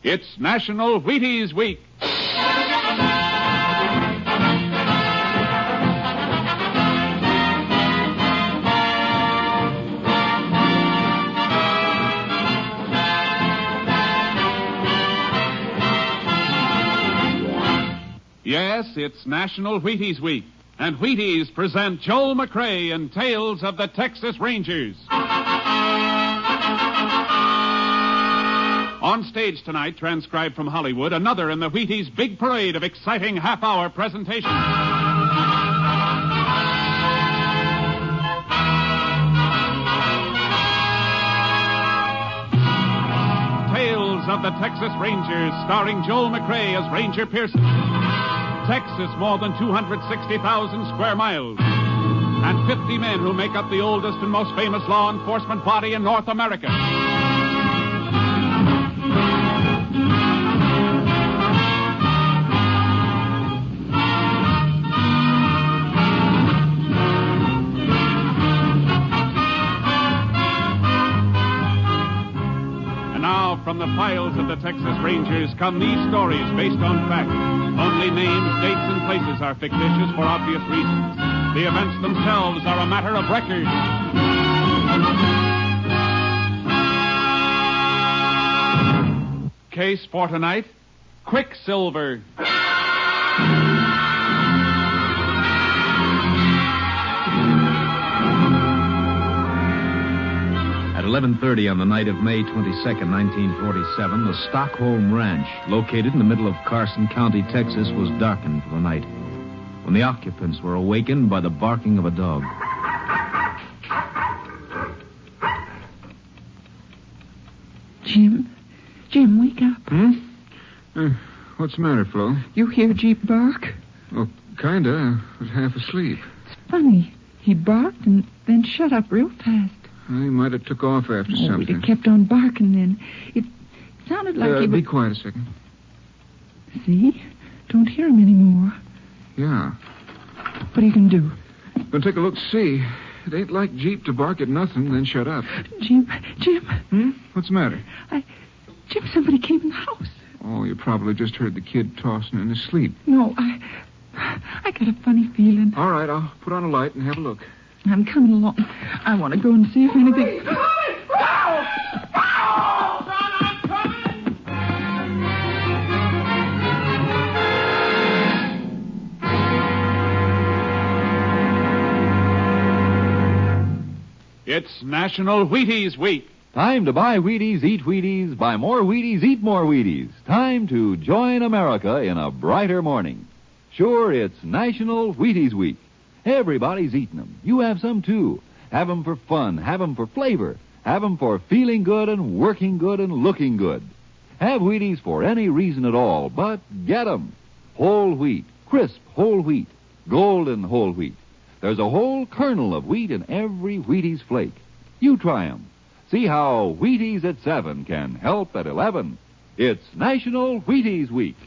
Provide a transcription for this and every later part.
It's National Wheaties Week. Yes, it's National Wheaties Week, and Wheaties present Joel McCrea in Tales of the Texas Rangers. On stage tonight, transcribed from Hollywood, another in the Wheaties' big parade of exciting half-hour presentations. Tales of the Texas Rangers, starring Joel McCrea as Ranger Pearson. Texas, more than 260,000 square miles. And 50 men who make up the oldest and most famous law enforcement body in North America. And now, from the files of the Texas Rangers come these stories based on fact. Only names, dates, and places are fictitious for obvious reasons. The events themselves are a matter of record. Case for tonight, Quicksilver. At 11:30 on the night of May 22nd, 1947, the Stockholm Ranch, located in the middle of Carson County, Texas, was darkened for the night when the occupants were awakened by the barking of a dog. Jim, wake up. What's the matter, Flo? You hear Jeep bark? Oh, kinda. I was half asleep. It's funny. He barked and then shut up real fast. He might have took off after something. He'd have kept on barking then. It sounded like he was... Be quiet a second. See? Don't hear him anymore. Yeah. What are you going to do? Gonna take a look, see. It ain't like Jeep to bark at nothing, then shut up. Jim. What's the matter? Jim, somebody came in the house. Oh, you probably just heard the kid tossing in his sleep. No, I got a funny feeling. All right, I'll put on a light and have a look. I'm coming along. I want to go and see if anything... It's National Wheaties Week. Time to buy Wheaties, eat Wheaties, buy more Wheaties, eat more Wheaties. Time to join America in a brighter morning. Sure, it's National Wheaties Week. Everybody's eating them. You have some, too. Have them for fun. Have them for flavor. Have them for feeling good and working good and looking good. Have Wheaties for any reason at all, but get them. Whole wheat, crisp whole wheat, golden whole wheat. There's a whole kernel of wheat in every Wheaties flake. You try them. See how Wheaties at 7 can help at 11. It's National Wheaties Week.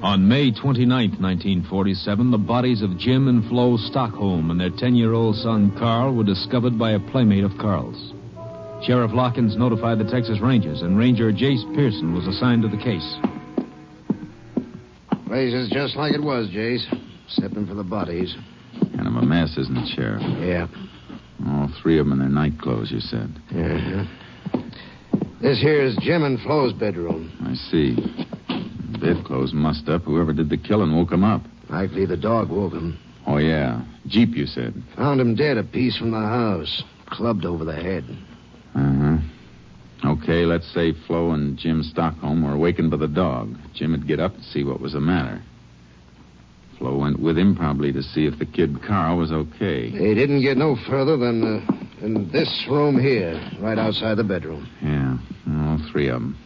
On May 29th, 1947, the bodies of Jim and Flo Stockholm and their 10-year-old son, Carl, were discovered by a playmate of Carl's. Sheriff Lockins notified the Texas Rangers, and Ranger Jace Pearson was assigned to the case. Place is just like it was, Jace. Excepting for the bodies. Kind of a mess, isn't it, Sheriff? Yeah. All three of them in their night clothes, you said. Uh-huh. This here is Jim and Flo's bedroom. I see. Bedclothes mussed up. Whoever did the killing woke him up. Likely the dog woke him. Oh, yeah. Jeep, you said. Found him dead a piece from the house. Clubbed over the head. Uh-huh. Okay, let's say Flo and Jim Stockholm were awakened by the dog. Jim would get up and see what was the matter. Flo went with him probably to see if the kid Carl was okay. They didn't get no further than this room here, right outside the bedroom. Yeah, all three of them.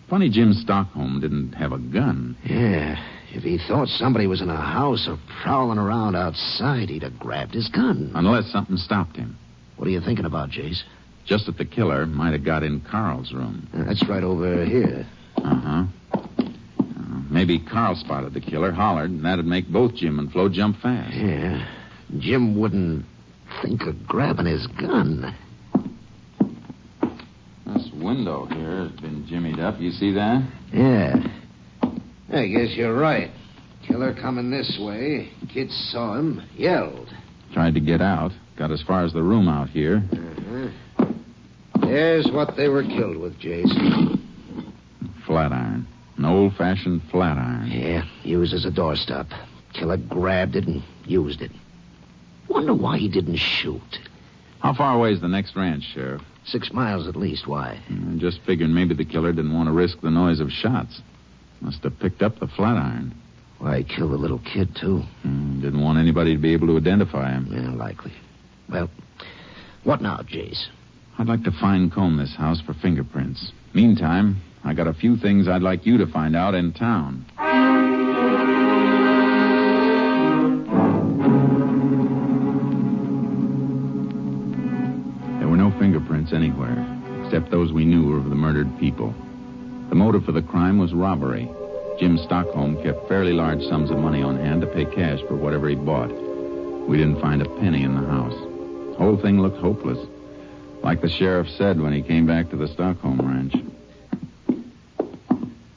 Funny Jim Stockholm didn't have a gun. Yeah, if he thought somebody was in a house or prowling around outside, he'd have grabbed his gun. Unless something stopped him. What are you thinking about, Jace? Just that the killer might have got in Carl's room. That's right over here. Uh-huh. Maybe Carl spotted the killer, hollered, and that'd make both Jim and Flo jump fast. Yeah. Jim wouldn't think of grabbing his gun. This window here has been jimmied up. You see that? Yeah. I guess you're right. Killer coming this way. Kids saw him, yelled. Tried to get out. Got as far as the room out here. Uh-huh. There's what they were killed with, Jace. Flat iron. An old-fashioned flat iron. Yeah, used as a doorstop. Killer grabbed it and used it. Wonder why he didn't shoot. How far away is the next ranch, Sheriff? 6 miles at least. Why? I'm just figuring maybe the killer didn't want to risk the noise of shots. Must have picked up the flat iron. Why, he killed a little kid, too. Didn't want anybody to be able to identify him. Yeah, likely. Well, what now, Jace? I'd like to fine-comb this house for fingerprints. Meantime, I got a few things I'd like you to find out in town. There were no fingerprints anywhere, except those we knew were of the murdered people. The motive for the crime was robbery. Jim Stockholm kept fairly large sums of money on hand to pay cash for whatever he bought. We didn't find a penny in the house. The whole thing looked hopeless, like the sheriff said when he came back to the Stockholm ranch.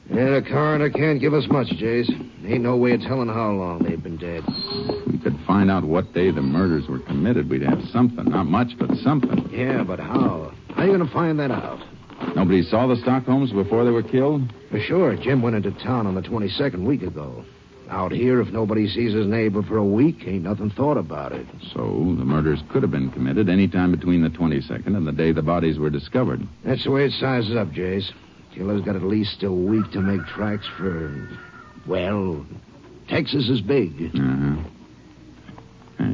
Yeah, the coroner can't give us much, Jace. Ain't no way of telling how long they've been dead. If we could find out what day the murders were committed, we'd have something. Not much, but something. Yeah, but how? How are you going to find that out? Nobody saw the Stockholms before they were killed? For sure. Jim went into town on the 22nd week ago. Out here, if nobody sees his neighbor for a week, ain't nothing thought about it. So the murders could have been committed any time between the 22nd and the day the bodies were discovered. That's the way it sizes up, Jace. Killer's got at least a week to make tracks for, well, Texas is big. Uh-huh.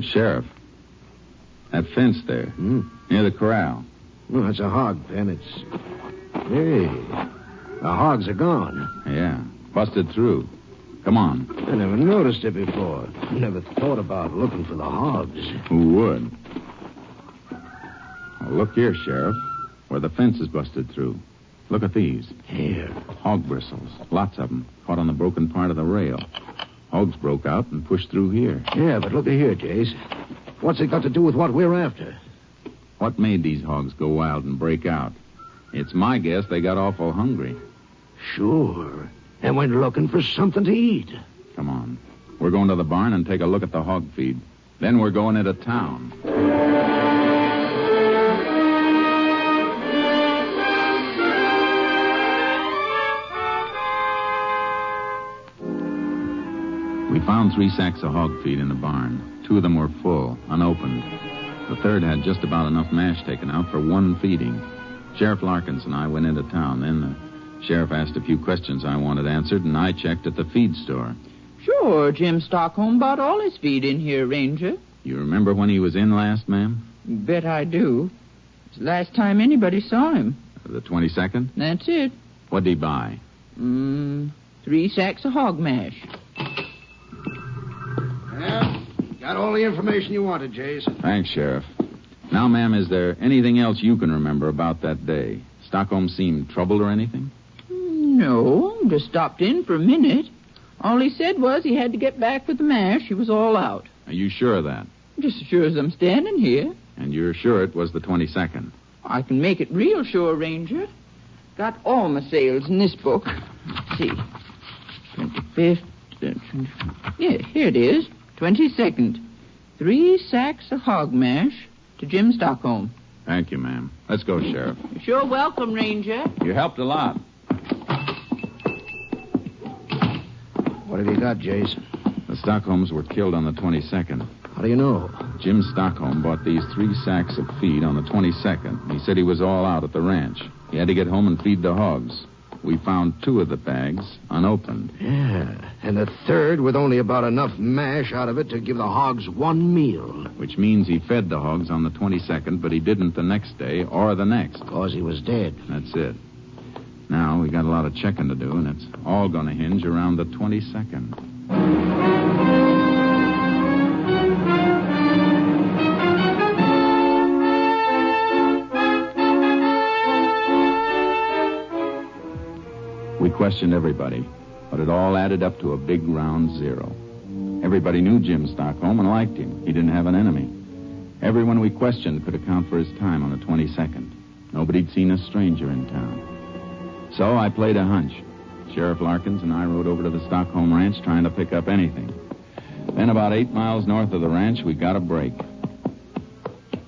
Sheriff, that fence there, near the corral. Well, that's a hog pen. It's... Hey, the hogs are gone. Yeah, busted through. Come on. I never noticed it before. Never thought about looking for the hogs. Who would? Well, look here, Sheriff, where the fence is busted through. Look at these. Here. Hog bristles. Lots of them. Caught on the broken part of the rail. Hogs broke out and pushed through here. Yeah, but look at here, Jace. What's it got to do with what we're after? What made these hogs go wild and break out? It's my guess they got awful hungry. Sure. And went looking for something to eat. Come on. We're going to the barn and take a look at the hog feed. Then we're going into town. We found 3 sacks of hog feed in the barn. 2 of them were full, unopened. The third had just about enough mash taken out for 1 feeding. Sheriff Larkins and I went into town. Then the sheriff asked a few questions I wanted answered, and I checked at the feed store. Sure, Jim Stockholm bought all his feed in here, Ranger. You remember when he was in last, ma'am? Bet I do. It's the last time anybody saw him. The 22nd? That's it. What'd he buy? 3 sacks of hog mash. Yeah, got all the information you wanted, Jace. Thanks, Sheriff. Now, ma'am, is there anything else you can remember about that day? Stockholm seemed troubled or anything? No, just stopped in for a minute. All he said was he had to get back with the mash. He was all out. Are you sure of that? Just as sure as I'm standing here. And you're sure it was the 22nd? I can make it real sure, Ranger. Got all my sales in this book. Let's see. 25th. Yeah, here it is. 22nd. 3 sacks of hog mash to Jim Stockholm. Thank you, ma'am. Let's go, Sheriff. You're sure welcome, Ranger. You helped a lot. What have you got, Jace? The Stockholms were killed on the 22nd. How do you know? Jim Stockholm bought these 3 sacks of feed on the 22nd. He said he was all out at the ranch. He had to get home and feed the hogs. We found 2 of the bags unopened. Yeah, and the third with only about enough mash out of it to give the hogs 1 meal. Which means he fed the hogs on the 22nd, but he didn't the next day or the next. Because he was dead. That's it. Now, we got a lot of checking to do, and it's all going to hinge around the 22nd. We questioned everybody, but it all added up to a big round 0. Everybody knew Jim Stockholm and liked him. He didn't have an enemy. Everyone we questioned could account for his time on the 22nd. Nobody'd seen a stranger in town. So I played a hunch. Sheriff Larkins and I rode over to the Stockholm Ranch trying to pick up anything. Then about 8 miles north of the ranch, we got a break.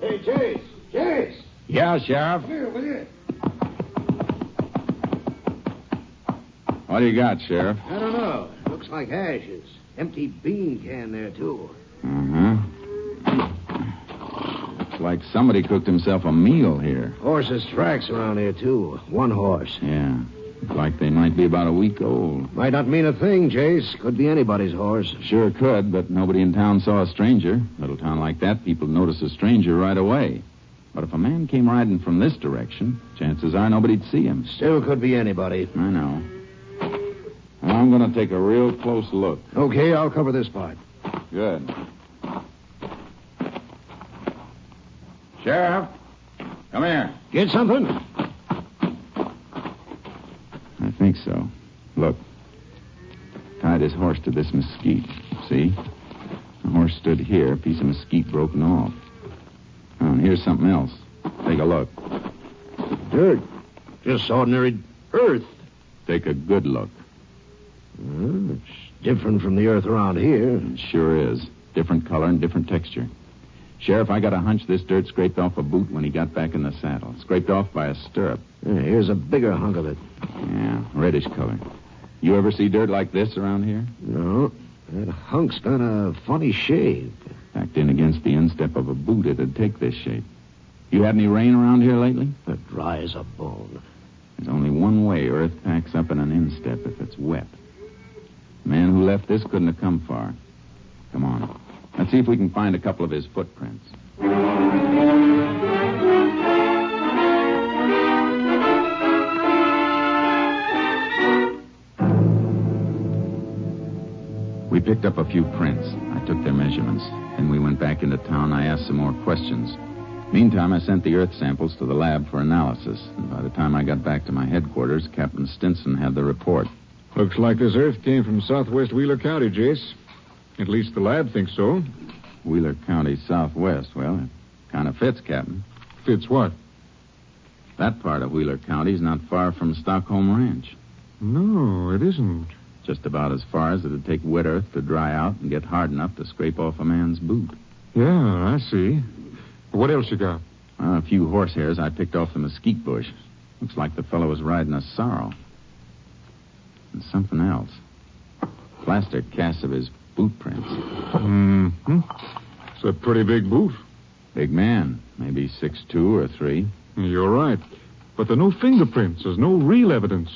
Hey, Jace! Jace! Yeah, Sheriff? Come here, will you? What do you got, Sheriff? I don't know. Looks like ashes. Empty bean can there, too. Uh-huh. Looks like somebody cooked himself a meal here. Horses' tracks around here, too. One horse. Yeah. Looks like they might be about a week old. Might not mean a thing, Jace. Could be anybody's horse. Sure could, but nobody in town saw a stranger. Little town like that, people notice a stranger right away. But if a man came riding from this direction, chances are nobody'd see him. Still could be anybody. I know. Well, I'm going to take a real close look. Okay, I'll cover this part. Good. Sheriff, come here. Get something? I think so. Look. Tied his horse to this mesquite. See? The horse stood here, a piece of mesquite broken off. Oh, and here's something else. Take a look. Dirt. Just ordinary earth. Take a good look. It's different from the earth around here. It sure is. Different color and different texture. Sheriff, I got a hunch this dirt scraped off a boot when he got back in the saddle. Scraped off by a stirrup. Yeah, here's a bigger hunk of it. Yeah, reddish color. You ever see dirt like this around here? No. That hunk's got a funny shape. Packed in against the instep of a boot, it'd take this shape. You had any rain around here lately? Dry as a bone. There's only one way earth packs up in an instep if it's wet. The man who left this couldn't have come far. Come on. Let's see if we can find a couple of his footprints. We picked up a few prints. I took their measurements. Then we went back into town. I asked some more questions. Meantime, I sent the earth samples to the lab for analysis. And by the time I got back to my headquarters, Captain Stinson had the report. Looks like this earth came from southwest Wheeler County, Jace. At least the lab thinks so. Wheeler County southwest. Well, it kind of fits, Captain. Fits what? That part of Wheeler County is not far from Stockholm Ranch. No, it isn't. Just about as far as it'd take wet earth to dry out and get hard enough to scrape off a man's boot. Yeah, I see. What else you got? A few horsehairs I picked off the mesquite bush. Looks like the fellow was riding a sorrel. And something else. Plaster casts of his boot prints. Mm-hmm. It's a pretty big boot. Big man. Maybe 6'2" or 3. You're right. But there are no fingerprints. There's no real evidence.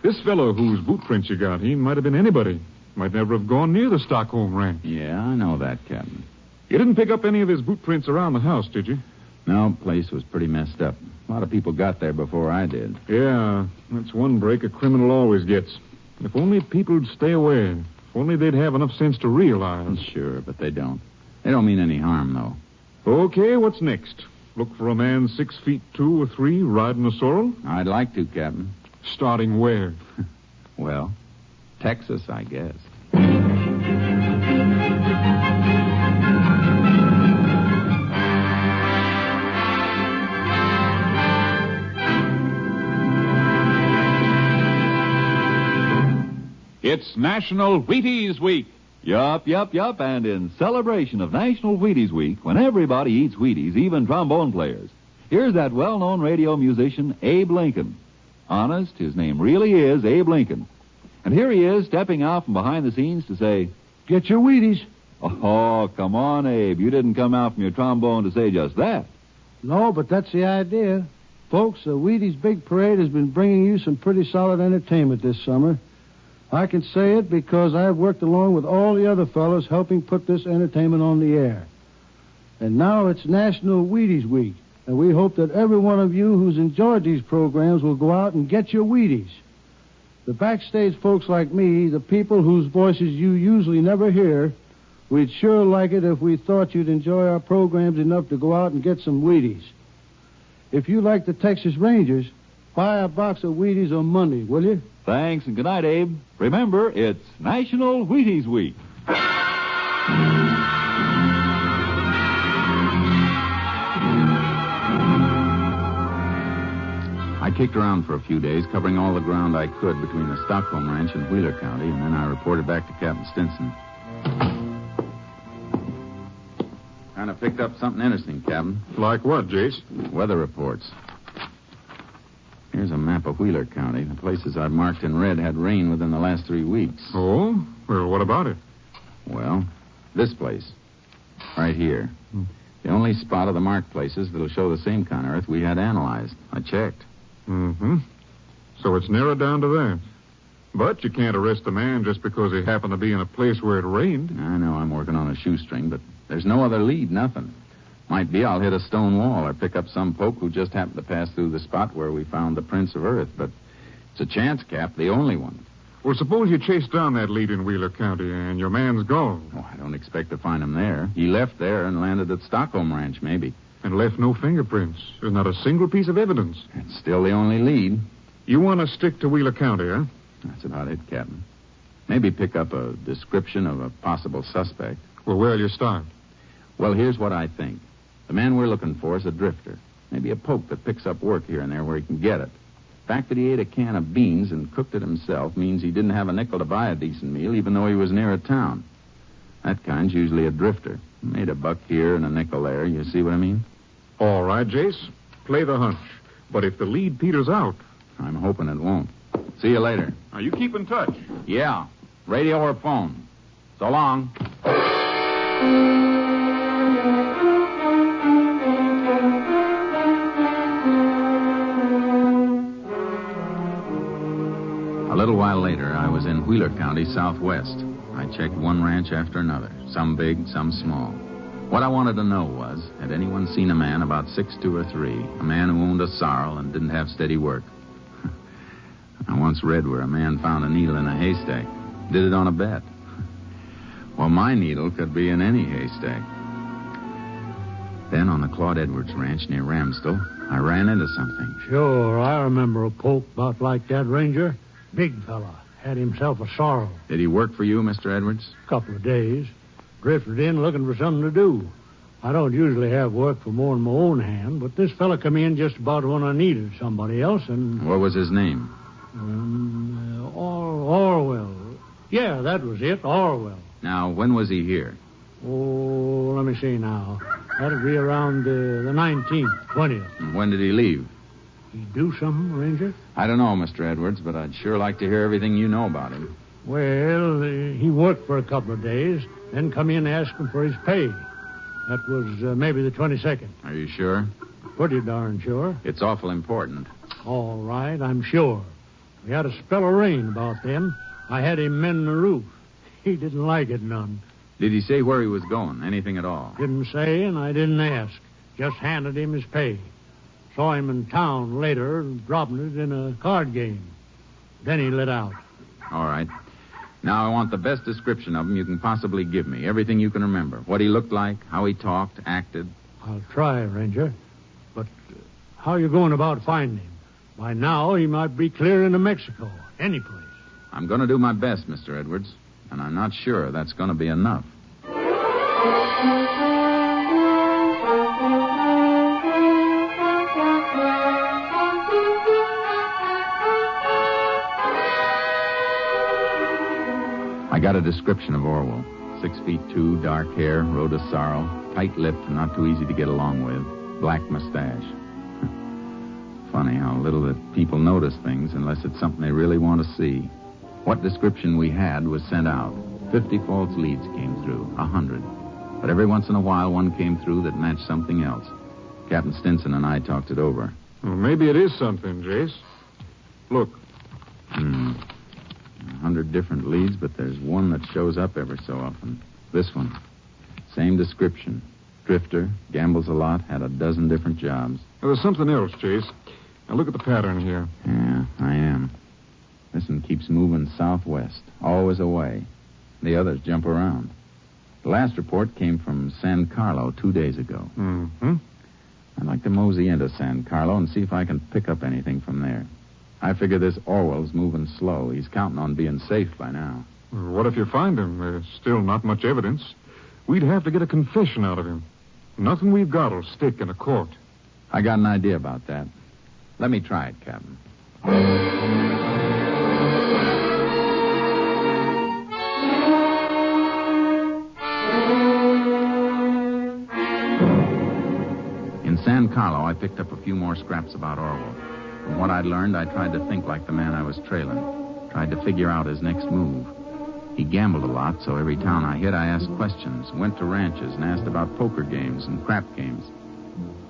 This fellow whose boot prints you got, he might have been anybody. Might never have gone near the Stockholm Ranch. Yeah, I know that, Captain. You didn't pick up any of his boot prints around the house, did you? No, place was pretty messed up. A lot of people got there before I did. Yeah, that's one break a criminal always gets. If only people'd stay away. If only they'd have enough sense to realize. Sure, but they don't. They don't mean any harm, though. Okay, what's next? Look for a man 6'2" or 3 riding a sorrel? I'd like to, Captain. Starting where? Well, Texas, I guess. It's National Wheaties Week. Yup. And in celebration of National Wheaties Week, when everybody eats Wheaties, even trombone players, here's that well-known radio musician, Abe Lincoln. Honest, his name really is Abe Lincoln. And here he is, stepping out from behind the scenes to say, "Get your Wheaties." Oh, come on, Abe. You didn't come out from your trombone to say just that. No, but that's the idea. Folks, the Wheaties Big Parade has been bringing you some pretty solid entertainment this summer. I can say it because I've worked along with all the other fellows helping put this entertainment on the air. And now it's National Wheaties Week, and we hope that every one of you who's enjoyed these programs will go out and get your Wheaties. The backstage folks like me, the people whose voices you usually never hear, we'd sure like it if we thought you'd enjoy our programs enough to go out and get some Wheaties. If you like the Texas Rangers, buy a box of Wheaties on Monday, will you? Thanks, and good night, Abe. Remember, it's National Wheaties Week. I kicked around for a few days, covering all the ground I could between the Stockholm Ranch and Wheeler County, and then I reported back to Captain Stinson. Kind of picked up something interesting, Captain. Like what, Jace? Weather reports. Here's a map of Wheeler County. The places I've marked in red had rain within the last 3 weeks. Oh? Well, what about it? Well, this place. Right here. The only spot of the marked places that'll show the same kind of earth we had analyzed. I checked. Mm-hmm. So it's narrowed down to that. But you can't arrest a man just because he happened to be in a place where it rained. I know I'm working on a shoestring, but there's no other lead, nothing. Might be I'll hit a stone wall or pick up some poke who just happened to pass through the spot where we found the prints of earth, but it's a chance, Cap, the only one. Well, suppose you chase down that lead in Wheeler County and your man's gone. Oh, I don't expect to find him there. He left there and landed at Stockholm Ranch, maybe. And left no fingerprints. There's not a single piece of evidence. It's still the only lead. You want to stick to Wheeler County, huh? That's about it, Captain. Maybe pick up a description of a possible suspect. Well, where'll you start? Well, here's what I think. The man we're looking for is a drifter. Maybe a poke that picks up work here and there where he can get it. The fact that he ate a can of beans and cooked it himself means he didn't have a nickel to buy a decent meal, even though he was near a town. That kind's usually a drifter. Made a buck here and a nickel there. You see what I mean? All right, Jace. Play the hunch. But if the lead peters out... I'm hoping it won't. See you later. Now, you keep in touch. Yeah. Radio or phone. So long. A little while later, I was in Wheeler County, southwest. I checked one ranch after another, some big, some small. What I wanted to know was, had anyone seen a man about 6'2" or 3, a man who owned a sorrel and didn't have steady work? I once read where a man found a needle in a haystack. Did it on a bet. Well, my needle could be in any haystack. Then on the Claude Edwards Ranch near Ramsdell, I ran into something. Sure, I remember a poke about like that, Ranger. Big fella. Had himself a sorrel. Did he work for you, Mr. Edwards? Couple of days. Drifted in looking for something to do. I don't usually have work for more than my own hand, but this fella come in just about when I needed somebody else, and... What was his name? Orwell. Yeah, that was it, Orwell. Now, when was he here? Oh, let me see now. That'd be around the 19th, 20th. And when did he leave? He do something, Ranger? I don't know, Mr. Edwards, but I'd sure like to hear everything you know about him. Well, he worked for a couple of days, then come in asking for his pay. That was maybe the 22nd. Are you sure? Pretty darn sure. It's awful important. All right, I'm sure. We had a spell of rain about then. I had him mend the roof. He didn't like it none. Did he say where he was going? Anything at all? Didn't say, and I didn't ask. Just handed him his pay. Saw him in town later, dropping it in a card game. Then he lit out. All right. Now I want the best description of him you can possibly give me. Everything you can remember. What he looked like, how he talked, acted. I'll try, Ranger. But how you going about finding him? By now, he might be clear into Mexico. Any place. I'm going to do my best, Mr. Edwards. And I'm not sure that's going to be enough. I got a description of Orwell. 6'2", dark hair, rode a sorrel, tight-lipped and not too easy to get along with, black mustache. Funny how little that people notice things unless it's something they really want to see. What description we had was sent out. 50 false leads came through, 100. But every once in a while, one came through that matched something else. Captain Stinson and I talked it over. Well, maybe it is something, Jace. Look. 100 different leads, but there's one that shows up every so often. This one. Same description. Drifter, gambles a lot, had a dozen different jobs. Well, there's something else, Jace. Now, look at the pattern here. Yeah, I am. This one keeps moving southwest, always away. The others jump around. The last report came from San Carlo 2 days ago. Mm-hmm. I'd like to mosey into San Carlo and see if I can pick up anything from there. I figure this Orwell's moving slow. He's counting on being safe by now. Well, what if you find him? There's still not much evidence. We'd have to get a confession out of him. Nothing we've got will stick in a court. I got an idea about that. Let me try it, Captain. In San Carlo, I picked up a few more scraps about Orwell. From what I'd learned, I tried to think like the man I was trailing. Tried to figure out his next move. He gambled a lot, so every town I hit, I asked questions, went to ranches, and asked about poker games and crap games.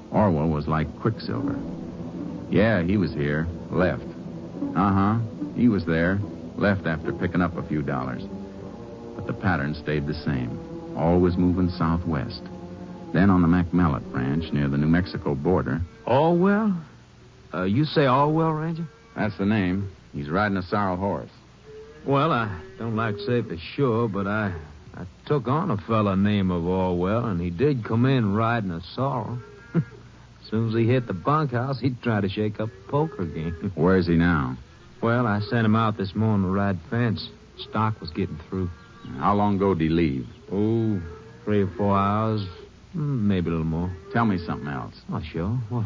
Orwell was like Quicksilver. Yeah, he was here. Left. He was there. Left after picking up a few dollars. But the pattern stayed the same. Always moving southwest. Then on the McMallet Ranch near the New Mexico border. Orwell? You say Orwell, Ranger? That's the name. He's riding a sorrel horse. Well, I don't like to say for sure, but I took on a fella named Orwell, and he did come in riding a sorrel. As soon as he hit the bunkhouse, he'd try to shake up a poker game. Where is he now? Well, I sent him out this morning to ride fence. Stock was getting through. How long ago did he leave? 3 or 4 hours, maybe a little more. Tell me something else. Oh, sure. What?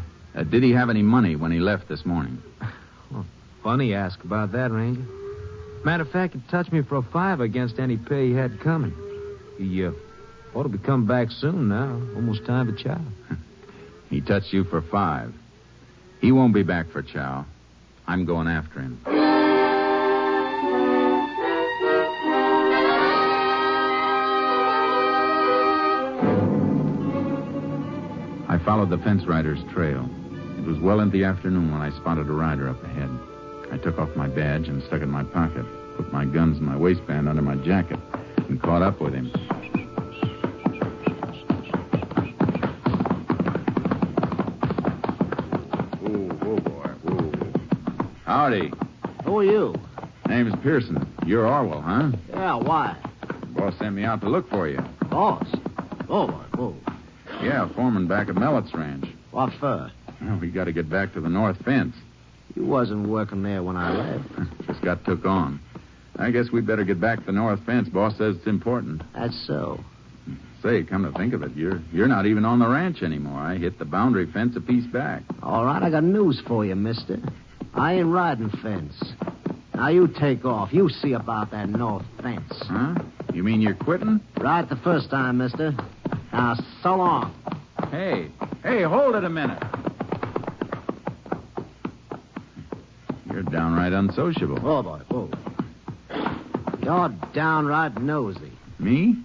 Did he have any money when he left this morning? Well, funny you ask about that, Ranger. Matter of fact, it touched me for a $5 against any pay he had coming. He ought to be coming back soon now. Almost time for chow. He touched you for $5. He won't be back for chow. I'm going after him. I followed the fence rider's trail. It was well into the afternoon when I spotted a rider up ahead. I took off my badge and stuck it in my pocket, put my guns in my waistband under my jacket, and caught up with him. Whoa, boy, whoa. Howdy. Who are you? Name's Pearson. You're Orwell, huh? Yeah, why? Boss sent me out to look for you. Boss? Oh, whoa. Yeah, foreman back at Mellett's Ranch. What for? Well, we got to get back to the north fence. You wasn't working there when I left. Just got took on. I guess we'd better get back to the north fence. Boss says it's important. That's so. Say, come to think of it, you're not even on the ranch anymore. I hit the boundary fence a piece back. All right, I got news for you, mister. I ain't riding fence. Now you take off. You see about that north fence. Huh? You mean you're quitting? Right the first time, mister. Now, so long. Hey, hold it a minute. You're downright unsociable. Whoa, boy, whoa. You're downright nosy. Me?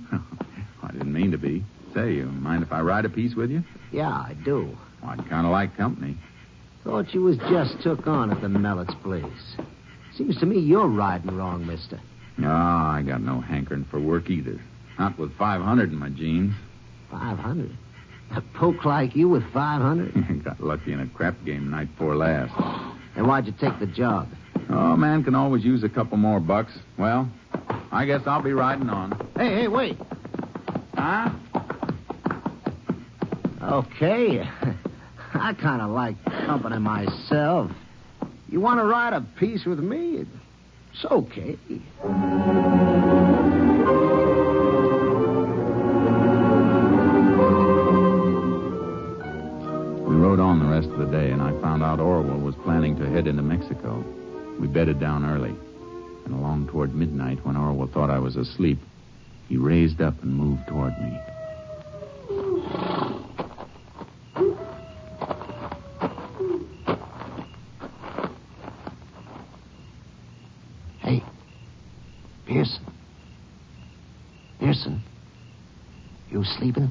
I didn't mean to be. Say, you mind if I ride a piece with you? Yeah, I do. Well, I'd kind of like company. Thought you was just took on at the Mellett's place. Seems to me you're riding wrong, mister. No, I got no hankering for work either. Not with 500 in my jeans. 500? A poke like you with 500? Got lucky in a crap game night before last. And why'd you take the job? Oh, man can always use a couple more bucks. Well, I guess I'll be riding on. Hey, wait. Huh? Okay. I kind of like company myself. You want to ride a piece with me? It's okay. We rode on the rest of the day, and I found out Orwell was planning to head into Mexico. We bedded down early. And along toward midnight, when Orwell thought I was asleep, he raised up and moved toward me. Hey, Pearson, you sleeping?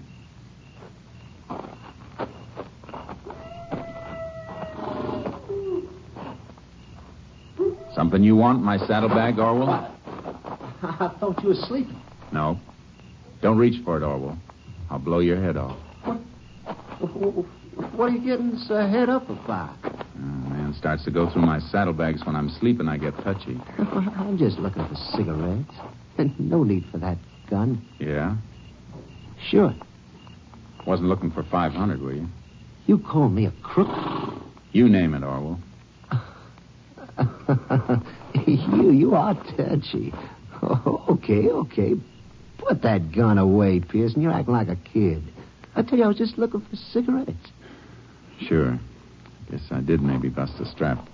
Something you want in my saddlebag, Orwell? I thought you were sleeping. No. Don't reach for it, Orwell. I'll blow your head off. What are you getting so head up about? Oh, man starts to go through my saddlebags when I'm sleeping. I get touchy. I'm just looking for cigarettes. No need for that gun. Yeah? Sure. Wasn't looking for 500, were you? You call me a crook? You name it, Orwell. You are touchy. Oh, okay. Put that gun away, Pearson. You're acting like a kid. I tell you, I was just looking for cigarettes. Sure. Guess I did maybe bust a strap.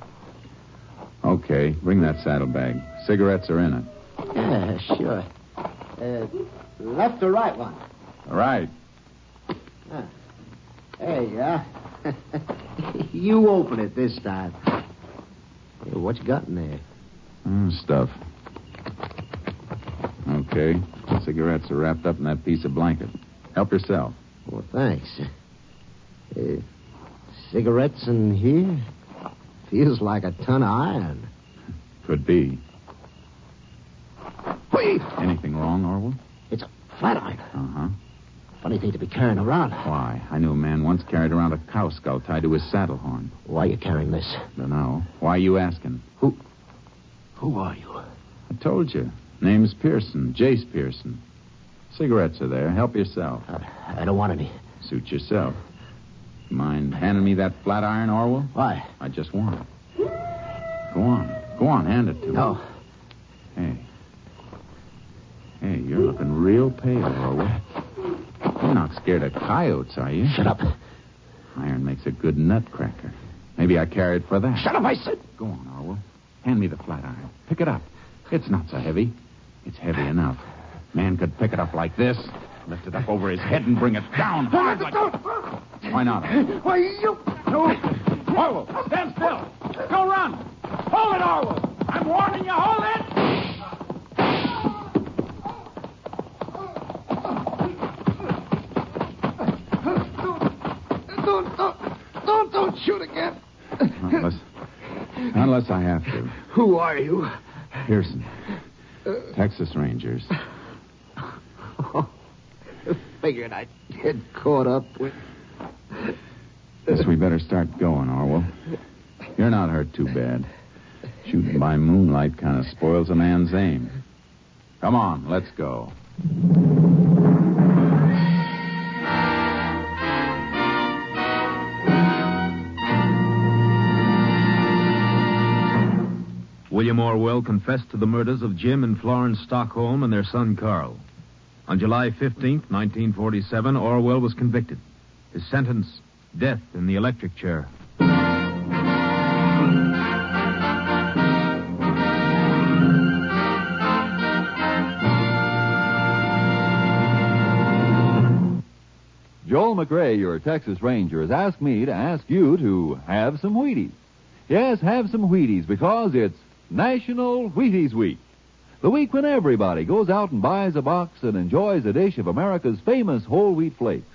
Okay, bring that saddlebag. Cigarettes are in it. Yeah, sure. Left or right one? Right. There you are. You open it this time. Hey, what you got in there? Stuff. Okay. Cigarettes are wrapped up in that piece of blanket. Help yourself. Well, thanks. Cigarettes in here? Feels like a ton of iron. Could be. Whee! Anything wrong, Orwell? It's a flat iron. Uh-huh. Funny thing to be carrying around. Why? I knew a man once carried around a cow skull tied to his saddle horn. Why are you carrying this? Dunno. Why are you asking? Who are you? I told you. Name's Pearson. Jace Pearson. Cigarettes are there. Help yourself. I don't want any. Suit yourself. Mind handing me that flat iron, Orwell? Why? I just want it. Go on. Go on, hand it to me. No. Hey, you're looking real pale, Orwell. You're not scared of coyotes, are you? Shut up. Iron makes a good nutcracker. Maybe I carry it for that. Shut up, I said. Go on, Orwell. Hand me the flat iron. Pick it up. It's not so heavy. It's heavy enough. Man could pick it up like this, lift it up over his head and bring it down hard like... Why not? Why, you... No. Orwell, stand still. Don't run. Hold it, Orwell. I'm warning you. Hold it. Don't shoot again. Unless I have to. Who are you? Pearson. Texas Rangers. Figured I'd get caught up with... Guess we better start going, Orwell. You're not hurt too bad. Shooting by moonlight kind of spoils a man's aim. Come on, let's go. William Orwell confessed to the murders of Jim and Florence Stockholm and their son Carl. On July 15th, 1947, Orwell was convicted. His sentence, death in the electric chair. Joel McCrea, your Texas Ranger, has asked me to ask you to have some Wheaties. Yes, have some Wheaties because it's National Wheaties Week. The week when everybody goes out and buys a box and enjoys a dish of America's famous whole wheat flakes.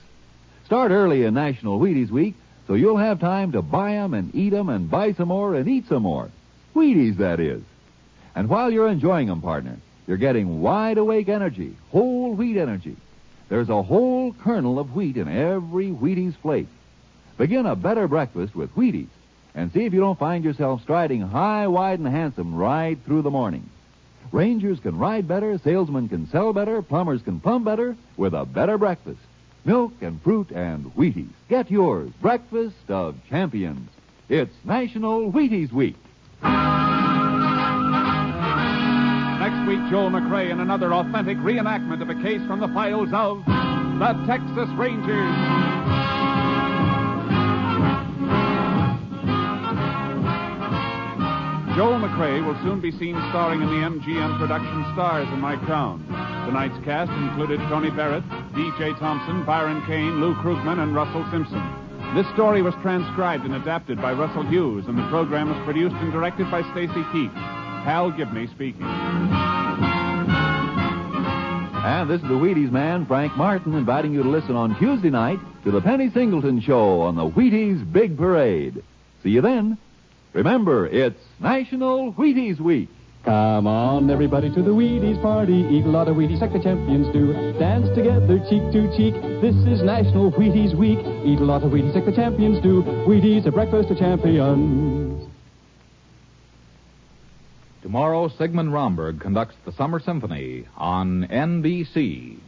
Start early in National Wheaties Week so you'll have time to buy 'em and eat 'em and buy some more and eat some more. Wheaties, that is. And while you're enjoying 'em, partner, you're getting wide-awake energy, whole wheat energy. There's a whole kernel of wheat in every Wheaties flake. Begin a better breakfast with Wheaties and see if you don't find yourself striding high, wide, and handsome right through the morning. Rangers can ride better, salesmen can sell better, plumbers can plumb better with a better breakfast. Milk and fruit and Wheaties. Get yours. Breakfast of champions. It's National Wheaties Week. Next week, Joel McCrea in another authentic reenactment of a case from the files of the Texas Rangers. Joel McCrea will soon be seen starring in the MGM production Stars in My Crown. Tonight's cast included Tony Barrett, D.J. Thompson, Byron Kane, Lou Krugman, and Russell Simpson. This story was transcribed and adapted by Russell Hughes, and the program was produced and directed by Stacy Keith. Hal Gibney speaking. And this is the Wheaties man, Frank Martin, inviting you to listen on Tuesday night to the Penny Singleton Show on the Wheaties Big Parade. See you then. Remember, it's National Wheaties Week. Come on, everybody, to the Wheaties party. Eat a lot of Wheaties like the champions do. Dance together, cheek to cheek. This is National Wheaties Week. Eat a lot of Wheaties like the champions do. Wheaties, a breakfast of champions. Tomorrow, Sigmund Romberg conducts the Summer Symphony on NBC.